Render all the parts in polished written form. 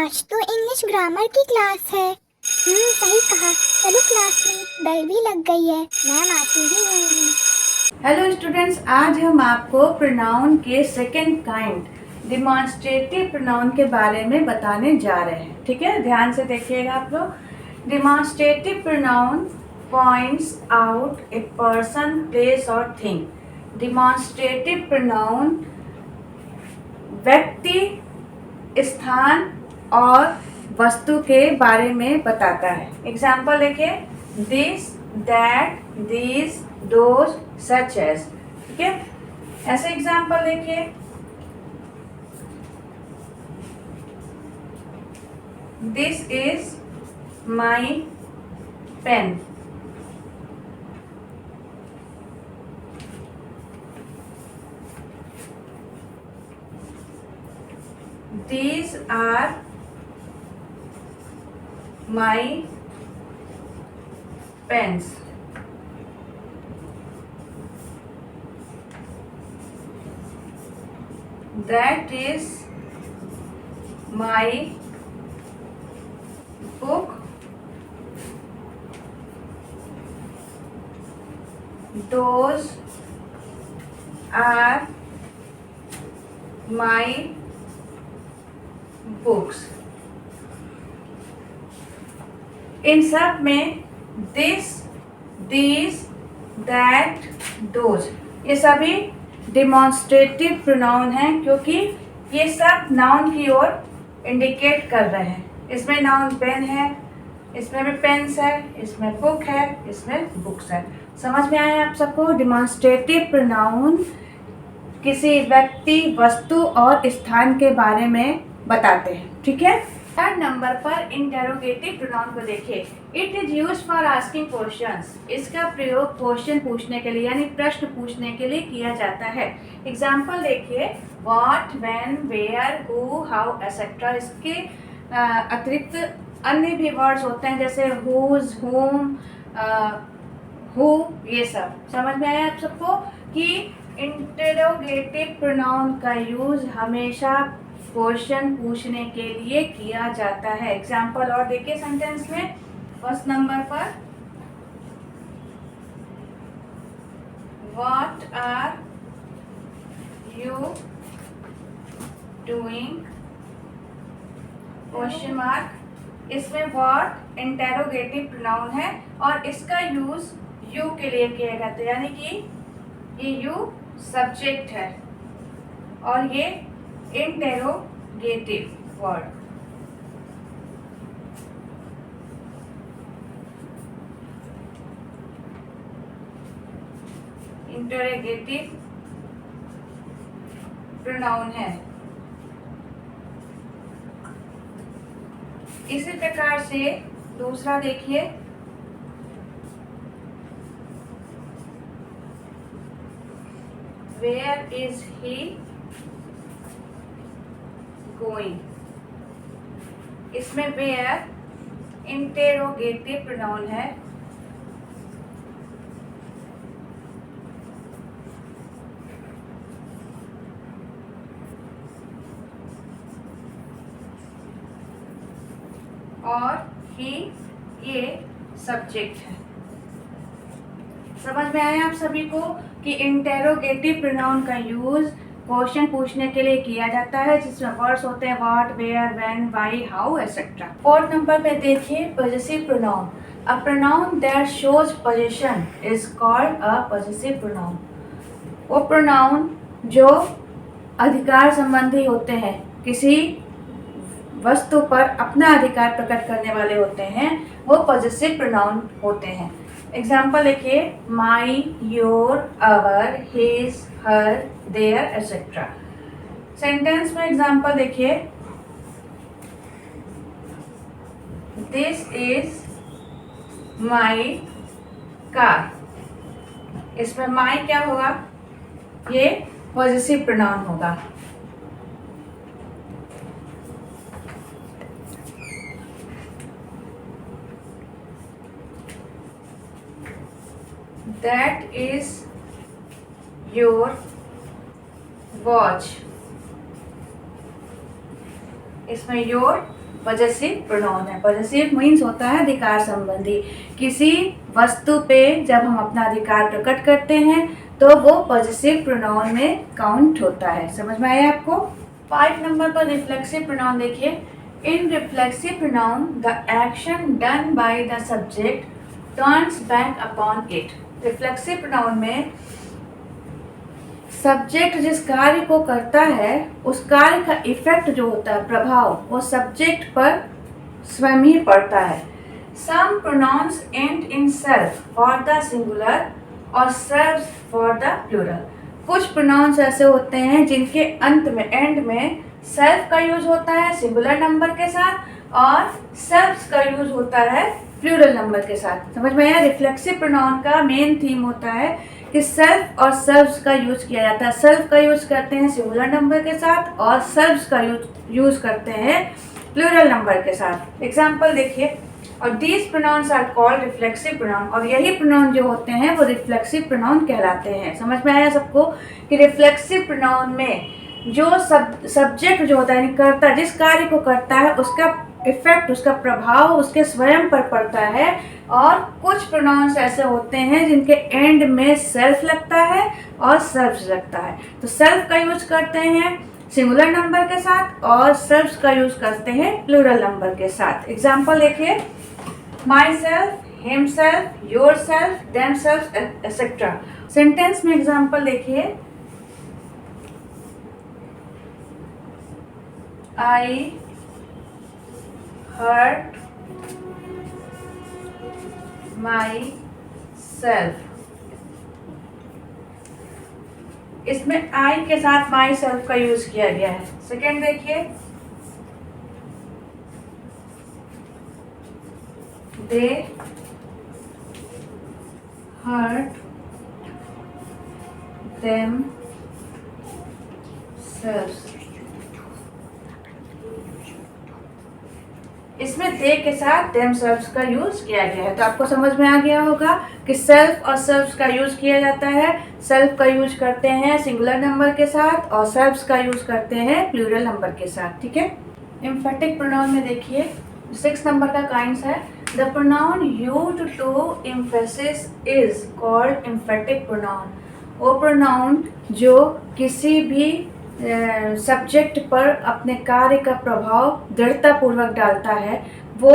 आज तो English grammar की क्लास है। सही कहा। चलो क्लास में, बेल भी लग गई है, मैम आती ही होंगी। हेलो स्टूडेंट्स, आज हम आपको प्रोनाउन के सेकंड काइंड डिमॉन्स्ट्रेटिव प्रोनाउन के बारे में बताने जा रहे हैं। ठीक है, ध्यान से देखिएगा आप लोग। Demonstrative pronoun points out a person, place और थिंग। डिमॉन्स्ट्रेटिव प्रोनाउन व्यक्ति, स्थान और वस्तु के बारे में बताता है। एग्जाम्पल देखिए, this, that, these, those, such as. ठीक है, ऐसे एग्जाम्पल देखिए, this is my pen. These are my pens. That is my book. Those are my books. इन सब में दिस, दीज, दैट, दोज, ये सभी डिमॉन्स्ट्रेटिव प्रोनाउन हैं, क्योंकि ये सब नाउन की ओर इंडिकेट कर रहे हैं। इसमें नाउन पेन है, इसमें भी पेन्स है, इसमें बुक है, इसमें बुक्स है। समझ में आया आप सबको? डिमॉन्स्ट्रेटिव प्रोनाउन किसी व्यक्ति, वस्तु और स्थान के बारे में बताते हैं। ठीक है, थर्ड नंबर पर इंटेरोगेटिव प्रोनाउन को देखिए। It is use for asking questions. इसका प्रयोग क्वेश्चन पूछने के लिए, यानी प्रश्न पूछने के लिए किया जाता है। एग्जाम्पल देखिए, what, when, where, who, how etcetera. इसके अतिरिक्त अन्य भी वर्ड्स होते हैं, जैसे हुज, हुम, हु, ये सब। समझ में आया आप सबको कि इंटेरोगेटिव प्रोनाउन का यूज हमेशा क्वेश्चन पूछने के लिए किया जाता है। एग्जाम्पल और देखिए सेंटेंस में, फर्स्ट नंबर पर, what are you doing, question mark. इसमें व्हाट इंटेरोगेटिव प्रोनाउन है और इसका यूज यू के लिए किया जाता है, यानी कि ये यू सब्जेक्ट है और ये इंटेरोगेटिव वर्ड। इंटेरोगेटिव प्रोनाउन है। इसी प्रकार से दूसरा देखिए, वेयर इज ही गोइंग। इसमें वेयर इंटेरोगेटिव प्रोनाउन है और ही ये सब्जेक्ट है। समझ में आया आप सभी को कि इंटेरोगेटिव प्रोनाउन का यूज क्वेश्चन पूछने के लिए किया जाता है, जिसमें वर्ड्स होते हैं what, where, when, why, how etcetera. Fourth number पे देखिए, possessive pronoun. A pronoun that shows position is called a possessive pronoun. वो प्रोनाउन जो अधिकार संबंधी होते हैं, किसी वस्तु पर अपना अधिकार प्रकट करने वाले होते हैं, वो पॉजेसिव प्रोनाउन होते हैं। एग्जाम्पल देखिए, my, your, our, his, her, their etcetera. Sentence में एग्जाम्पल देखिए, दिस इज माई कार। इसमें माई क्या होगा? ये पॉजेसिव प्रोनाउन होगा। That is your watch। इसमें योर पॉजेसिव प्रोनाउन है। पॉजेसिव मीन्स होता है अधिकार संबंधी। किसी वस्तु पे जब हम अपना अधिकार प्रकट करते हैं तो वो पॉजेसिव प्रोनाउन में काउंट होता है। समझ में आया आपको? 5 नंबर पर रिफ्लेक्सिव प्रोनाउन देखिए। In reflexive pronoun the action done by the subject turns back upon it. Reflexive pronoun में सब्जेक्ट जिस कार्य को करता है उस कार्य का इफेक्ट जो होता है, प्रभाव, वो सब्जेक्ट पर स्वयं ही पड़ता है। Some pronouns end in self for the singular और सेल्फ फॉर द प्लूरल। कुछ प्रोनाउंस ऐसे होते हैं जिनके अंत में, एंड में सेल्फ का यूज होता है सिंगुलर नंबर के साथ और सेल्फ का यूज होता है प्लूरल नंबर के साथ। समझ में आया? रिफ्लेक्सिव प्रोनाउन का मेन थीम होता है कि सेल्फ और सेल्फ्स का यूज किया जाता है। सेल्फ का यूज करते हैं सिंगुलर नंबर के साथ और सेल्फ्स का यूज करते हैं प्लूरल नंबर के साथ। एग्जाम्पल देखिए। और these pronouns are called reflexive pronoun. और यही प्रोनाउन जो होते हैं वो रिफ्लेक्सिव प्रोनाउन कहलाते हैं। समझ में आया सबको कि रिफ्लेक्सिव प्रोनाउन में जो सब्जेक्ट जो होता है, यानी करता, जिस कार्य को करता है उसका इफेक्ट, उसका प्रभाव उसके स्वयं पर पड़ता है। और कुछ प्रोनाउंस ऐसे होते हैं जिनके एंड में सेल्फ लगता है और सेल्फ लगता है। तो सेल्फ का यूज करते हैं सिंगुलर नंबर के साथ और सेल्फ का यूज करते हैं प्लूरल नंबर के साथ। एग्जाम्पल देखिए। Myself, himself, yourself, themselves, etcetera. Sentence में एग्जाम्पल देखिए। I hurt myself। इसमें आई के साथ माई सेल्फ का यूज किया गया है। सेकेंड देखिए। दे hurt themselves। इसमें दे के साथ themselves का यूज किया गया है। तो आपको समझ में आ गया होगा कि सेल्फ और सेल्फ का यूज किया जाता है। सेल्फ का यूज करते हैं सिंगुलर नंबर के साथ और सेल्फ का यूज करते हैं प्लूरल नंबर के साथ। ठीक है। एम्फेटिक प्रोनाउन में देखिए 6 नंबर का काइंड्स है। The pronoun used to emphasis is called emphatic pronoun. वो प्रोनाउन जो किसी भी सब्जेक्ट पर अपने कार्य का प्रभाव दृढ़ता पूर्वक डालता है वो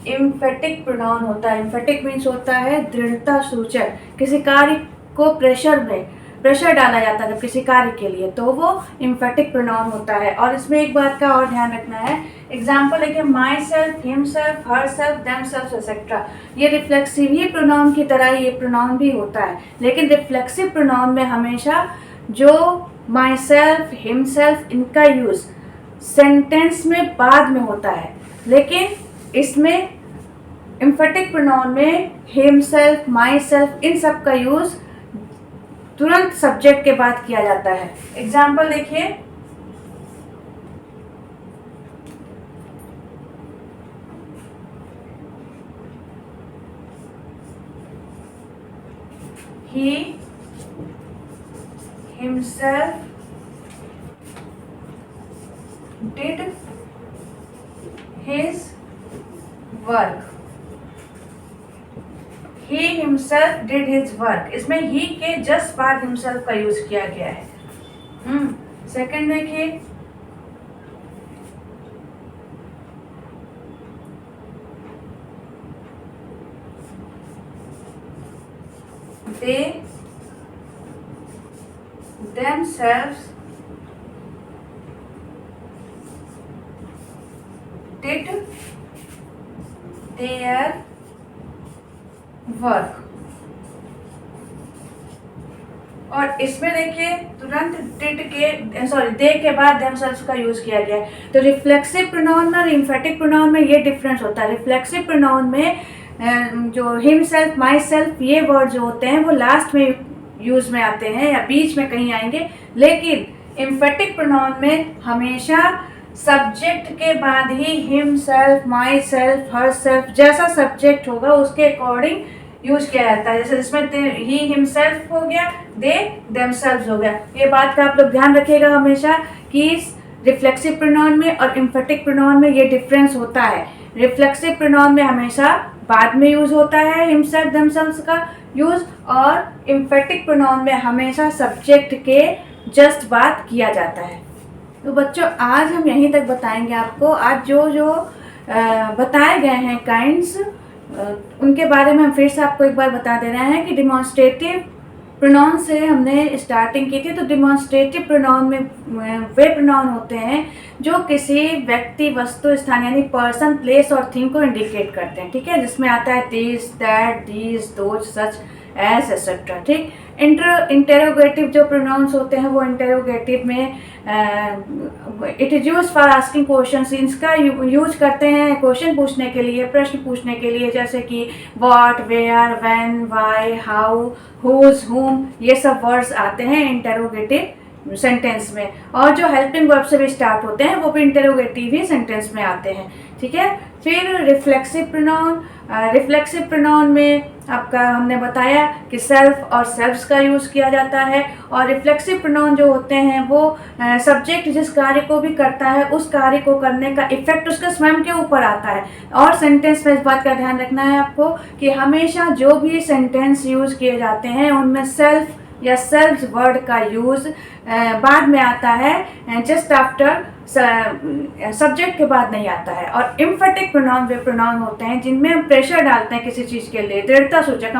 एम्फेटिक प्रोनाउन होता है। एम्फेटिक मीन्स होता है दृढ़ता सूचक। किसी कार्य को प्रेशर डाला जाता है जब किसी कार्य के लिए, तो वो एम्फेटिक प्रोनाउन होता है। और इसमें एक बात का और ध्यान रखना है। एग्जाम्पल देखिए। Myself, himself, her self, them self, etcetera. ये रिफ्लेक्सिव ही प्रोनाउन की तरह ये प्रोनाउन भी होता है, लेकिन रिफ्लेक्सिव प्रोनाउन में हमेशा जो माई सेल्फ, हिमसेल्फ, इनका यूज सेंटेंस में बाद में होता है, लेकिन इसमें एम्फेटिक प्रोनाउन में हिमसेल्फ, माई सेल्फ, इन सब का यूज तुरंत सब्जेक्ट के बाद किया जाता है। एग्जाम्पल देखिए। He himself did his work। He himself did his work। इसमें he के जस्ट बाद himself का यूज किया गया है। सेकंड देखिए। They themselves did their work। और इसमें देखिए तुरंत दे के बाद themselves का यूज किया गया है। तो रिफ्लेक्सिव प्रोनाउन में और एम्फेटिक प्रोनाउन में ये डिफरेंस होता है। रिफ्लेक्सिव प्रोनाउन में जो हिमसेल्फ, माई सेल्फ, ये वर्ड जो होते हैं वो लास्ट में यूज में आते हैं या बीच में कहीं आएंगे, लेकिन एम्फेटिक प्रोनाउन में हमेशा सब्जेक्ट के बाद he himself, my self, her self जैसा सब्जेक्ट होगा उसके अकॉर्डिंग यूज किया जाता है। जैसे इसमें ही हिमसेल्फ हो गया, दे देमसेल्व्स हो गया। ये बात का आप लोग ध्यान रखिएगा हमेशा कि रिफ्लेक्सिव प्रोनाउन में और एम्फेटिक प्रोनाउन में ये डिफरेंस होता है। रिफ्लेक्सिव प्रोनाउन में हमेशा बाद में यूज होता है हिमसेल्फ देमसेल्व्स का यूज, और एम्फेटिक प्रोनाउन में हमेशा सब्जेक्ट के जस्ट बाद किया जाता है। तो बच्चों आज हम यहीं तक बताएंगे आपको। आज जो जो बताए गए हैं काइंड्स उनके बारे में हम फिर से आपको एक बार बता दे रहे हैं कि डिमॉन्स्ट्रेटिव प्रोनाउन से हमने स्टार्टिंग की थी। तो डिमॉन्स्ट्रेटिव प्रोनाउन में वे प्रोनाउन होते हैं जो किसी व्यक्ति, वस्तु, स्थान यानी पर्सन, प्लेस और थिंग को इंडिकेट करते हैं, ठीक है, जिसमें आता है this, that, these, those, such, S etcetera, ठीक। इंटेरोगेटिव जो प्रोनाउंस होते हैं वो इंटेरोगेटिव में it is use for asking questions, इसका यूज करते हैं क्वेश्चन पूछने के लिए, प्रश्न पूछने के लिए, जैसे कि what, where, when, why, how, whose, whom, ये सब वर्ड्स आते हैं इंटेरोगेटिव सेंटेंस में। और जो हेल्पिंग वर्ब से भी स्टार्ट होते हैं वो भी इंटेरोगेटिव ही सेंटेंस में आते हैं, ठीक है। फिर रिफ्लेक्सिव प्रोनाउन, रिफ्लेक्सिव प्रोनाउन में आपका हमने बताया कि सेल्फ और सेल्फ्स का यूज़ किया जाता है। और रिफ्लेक्सिव प्रोनाउन जो होते हैं वो सब्जेक्ट जिस कार्य को भी करता है उस कार्य को करने का इफेक्ट उसके स्वयं के ऊपर आता है। और सेंटेंस में इस बात का ध्यान रखना है आपको कि हमेशा जो भी सेंटेंस यूज़ किए जाते हैं उनमें सेल्फ या सेल्फ्स वर्ड का यूज़ बाद में आता है, जस्ट आफ्टर, सब्जेक्ट के बाद नहीं आता है। और एम्फेटिक प्रोनाउन वे प्रोनाउन होते हैं जिनमें हम प्रेशर डालते हैं किसी चीज़ के लिए, दृढ़ता सूचक,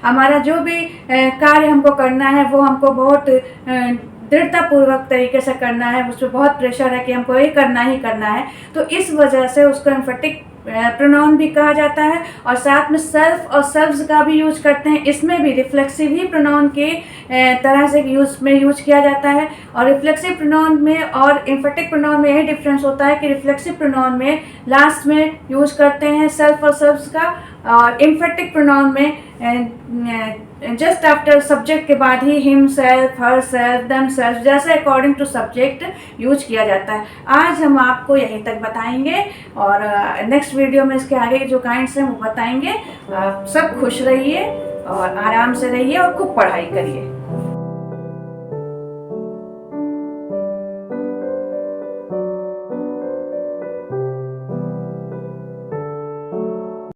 हमारा जो भी कार्य हमको करना है वो हमको बहुत दृढ़तापूर्वक तरीके से करना है, उस पर बहुत प्रेशर है कि हमको ये करना ही करना है, तो इस वजह से उसको एम्फेटिक प्रोनाउन भी कहा जाता है। और साथ में सेल्फ और सेल्फ्स का भी यूज करते हैं, इसमें भी रिफ्लेक्सिव ही प्रोनाउन के तरह से यूज किया जाता है। और रिफ्लेक्सिव प्रोनाउन में और एम्फेटिक प्रोनाउन में यही डिफरेंस होता है कि रिफ्लेक्सिव प्रोनाउन में लास्ट में यूज करते हैं सेल्फ और सेल्फ्स का, और एम्फेटिक प्रोनाउन में जस्ट आफ्टर सब्जेक्ट के बाद ही himself, herself, themself, जैसे अकॉर्डिंग टू सब्जेक्ट यूज किया जाता है। आज हम आपको यहीं तक बताएंगे और नेक्स्ट वीडियो में इसके आगे जो काइंड्स हैं वो बताएंगे। आप सब खुश रहिए और आराम से रहिए और खूब पढ़ाई करिए।